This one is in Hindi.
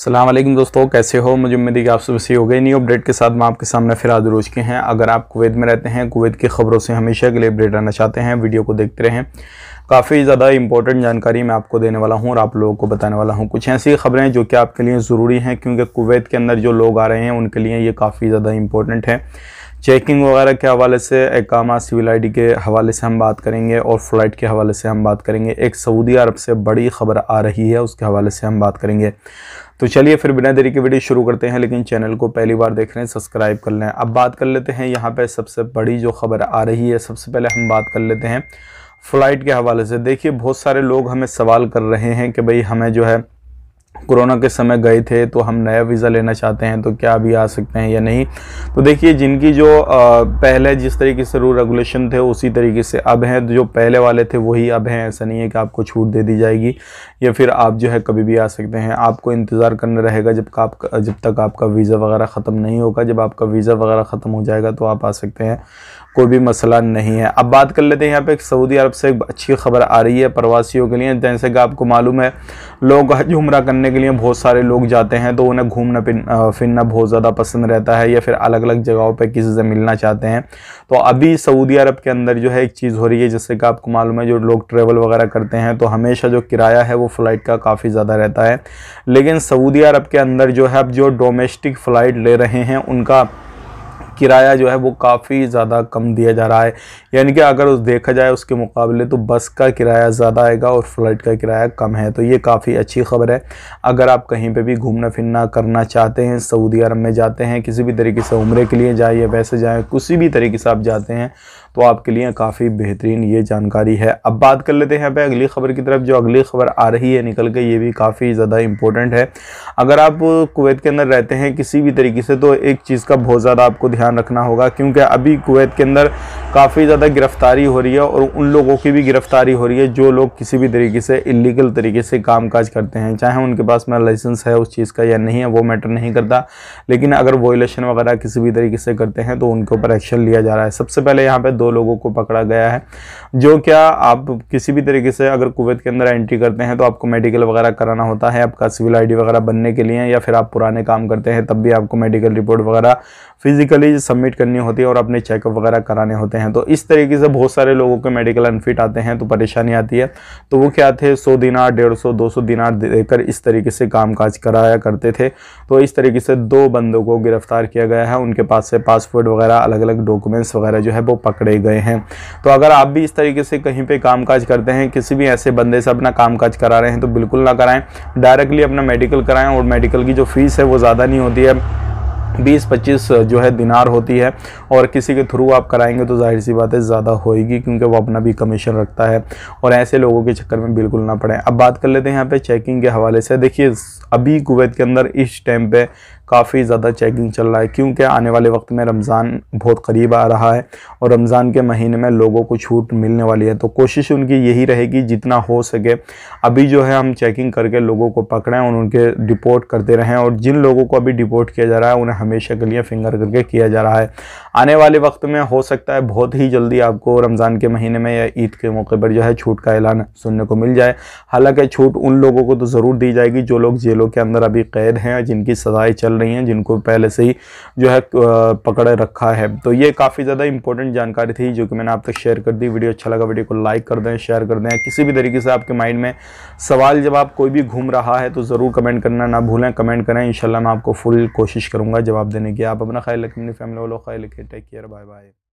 अस्सलाम वालेकुम दोस्तों, कैसे हो। मुझे उम्मीद है कि आप सब सही हो गए। न्यू अपडेट के साथ मैं आपके सामने फिर आज रोज के हैं। अगर आप कुवैत में रहते हैं, कुवैत की खबरों से हमेशा के लिए अपडेट रहना चाहते हैं, वीडियो को देखते रहें। काफ़ी ज़्यादा इंपॉर्टेंट जानकारी मैं आपको देने वाला हूं और आप लोगों को बताने वाला हूं कुछ ऐसी खबरें जो कि आपके लिए ज़रूरी हैं, क्योंकि कुवैत के अंदर जो लोग आ रहे हैं उनके लिए ये काफ़ी ज़्यादा इंपॉर्टेंट है। चेकिंग वगैरह के हवाले से, इकामा, सिविल आईडी के हवाले से हम बात करेंगे और फ़्लाइट के हवाले से हम बात करेंगे। एक सऊदी अरब से बड़ी खबर आ रही है, उसके हवाले से हम बात करेंगे। तो चलिए फिर बिना देरी के वीडियो शुरू करते हैं। लेकिन चैनल को पहली बार देख रहे हैं, सब्सक्राइब कर लें। अब बात कर लेते हैं यहाँ पे सबसे बड़ी जो खबर आ रही है। सबसे पहले हम बात कर लेते हैं फ़्लाइट के हवाले से। देखिए, बहुत सारे लोग हमें सवाल कर रहे हैं कि भाई हमें जो है कोरोना के समय गए थे तो हम नया वीज़ा लेना चाहते हैं, तो क्या अभी आ सकते हैं या नहीं। तो देखिए, जिनकी जो पहले जिस तरीके से रूल रेगुलेशन थे उसी तरीके से अब हैं, जो पहले वाले थे वही अब हैं। ऐसा नहीं है कि आपको छूट दे दी जाएगी या फिर आप जो है कभी भी आ सकते हैं। आपको इंतज़ार करना रहेगा जब तक आपका वीज़ा वगैरह ख़त्म नहीं होगा। जब आपका वीज़ा वगैरह ख़त्म हो जाएगा तो आप आ सकते हैं, कोई भी मसला नहीं है। अब बात कर लेते हैं यहाँ पे एक सऊदी अरब से एक अच्छी खबर आ रही है प्रवासियों के लिए। जैसे कि आपको मालूम है, लोग हज उम्रा करने के लिए बहुत सारे लोग जाते हैं, तो उन्हें घूमना फिरना बहुत ज़्यादा पसंद रहता है, या फिर अलग अलग जगहों पे किसी से मिलना चाहते हैं। तो अभी सऊदी अरब के अंदर जो है एक चीज़ हो रही है, जैसे कि आपको मालूम है, जो लोग ट्रैवल वगैरह करते हैं तो हमेशा जो किराया है वो फ़्लाइट का काफ़ी ज़्यादा रहता है। लेकिन सऊदी अरब के अंदर जो है अब जो डोमेस्टिक फ़्लाइट ले रहे हैं उनका किराया जो है वो काफ़ी ज़्यादा कम दिया जा रहा है। यानी कि अगर उस देखा जाए उसके मुकाबले तो बस का किराया ज़्यादा आएगा और फ़्लाइट का किराया कम है। तो ये काफ़ी अच्छी खबर है। अगर आप कहीं पे भी घूमना फिरना करना चाहते हैं, सऊदी अरब में जाते हैं, किसी भी तरीके से उम्रे के लिए जाए या वैसे जाएँ, किसी भी तरीके से आप जाते हैं तो आपके लिए काफ़ी बेहतरीन ये जानकारी है। अब बात कर लेते हैं यहाँ पे अगली खबर की तरफ। जो अगली खबर आ रही है निकल के, ये भी काफ़ी ज़्यादा इंपॉर्टेंट है। अगर आप कुवैत के अंदर रहते हैं किसी भी तरीके से, तो एक चीज़ का बहुत ज़्यादा आपको ध्यान रखना होगा, क्योंकि अभी कुवैत के अंदर काफ़ी ज़्यादा गिरफ्तारी हो रही है और उन लोगों की भी गिरफ्तारी हो रही है जो लोग किसी भी तरीके से इलीगल तरीके से कामकाज करते हैं। चाहे उनके पास में लाइसेंस है उस चीज़ का या नहीं है, वो मैटर नहीं करता, लेकिन अगर वॉयलेशन वगैरह किसी भी तरीके से करते हैं तो उनके ऊपर एक्शन लिया जा रहा है। सबसे पहले यहाँ पे 2 लोगों को पकड़ा गया है। जो क्या आप किसी भी तरीके से अगर कुवैत के अंदर एंट्री करते हैं तो आपको मेडिकल वगैरह कराना होता है आपका सिविल आईडी वगैरह बनने के लिए, या फिर आप पुराने काम करते हैं तब भी आपको मेडिकल रिपोर्ट वगैरह फिजिकली सबमिट करनी होती है और अपने चेकअप वगैरह कराने होते हैं। तो इस तरीके से बहुत सारे लोगों के मेडिकल अनफिट आते हैं तो परेशानी आती है। तो वो क्या थे, 100 दिनार, 150, 200 दिनार देकर इस तरीके से कामकाज कराया करते थे। तो इस तरीके से 2 बंदों को गिरफ्तार किया गया है। उनके पास से पासपोर्ट वगैरह, अलग अलग डॉक्यूमेंट्स वगैरह जो है वो पकड़े गए हैं। तो अगर आप भी इस तरीके से कहीं पे कामकाज करते हैं, किसी भी ऐसे बंदे से अपना कामकाज करा रहे हैं, तो बिल्कुल ना कराएं। डायरेक्टली अपना मेडिकल कराएं। और मेडिकल की जो फीस है वो ज़्यादा नहीं होती है, 20-25 जो है दिनार होती है, और किसी के थ्रू आप कराएंगे तो जाहिर सी बात है ज़्यादा होएगी, क्योंकि वो अपना भी कमीशन रखता है। और ऐसे लोगों के चक्कर में बिल्कुल ना पड़े। अब बात कर लेते हैं यहाँ पे चेकिंग के हवाले से। देखिए, अभी कुवैत के अंदर इस टाइम पे काफ़ी ज़्यादा चेकिंग चल रहा है, क्योंकि आने वाले वक्त में रमज़ान बहुत करीब आ रहा है और रमज़ान के महीने में लोगों को छूट मिलने वाली है। तो कोशिश उनकी यही रहेगी जितना हो सके अभी जो है हम चेकिंग करके लोगों को पकड़ें और उनके डिपोर्ट करते रहें। और जिन लोगों को अभी डिपोर्ट किया जा रहा है उन्हें हमेशा के लिए फिंगर करके किया जा रहा है। आने वाले वक्त में हो सकता है बहुत ही जल्दी आपको रमज़ान के महीने में या ईद के मौके पर जो है छूट का ऐलान सुनने को मिल जाए। हालांकि छूट उन लोगों को तो ज़रूर दी जाएगी जो लोग जेलों के अंदर अभी कैद हैं, जिनकी सज़ाएं चल रही हैं, जिनको पहले से ही जो है पकड़े रखा है। तो ये काफ़ी ज़्यादा इंपॉर्टेंट जानकारी थी जो कि मैंने आप तक शेयर कर दी। वीडियो अच्छा लगा, वीडियो को लाइक कर दें, शेयर कर दें। किसी भी तरीके से आपके माइंड में सवाल जवाब कोई भी घूम रहा है तो ज़रूर कमेंट करना ना भूलें। कमेंट करें, इंशाल्लाह मैं आपको फुल कोशिश करूँगा जवाब देने की। आप अपना ख्याल रखें, अपनी फैमिली वालों का ख्याल रखें। Take care, bye bye.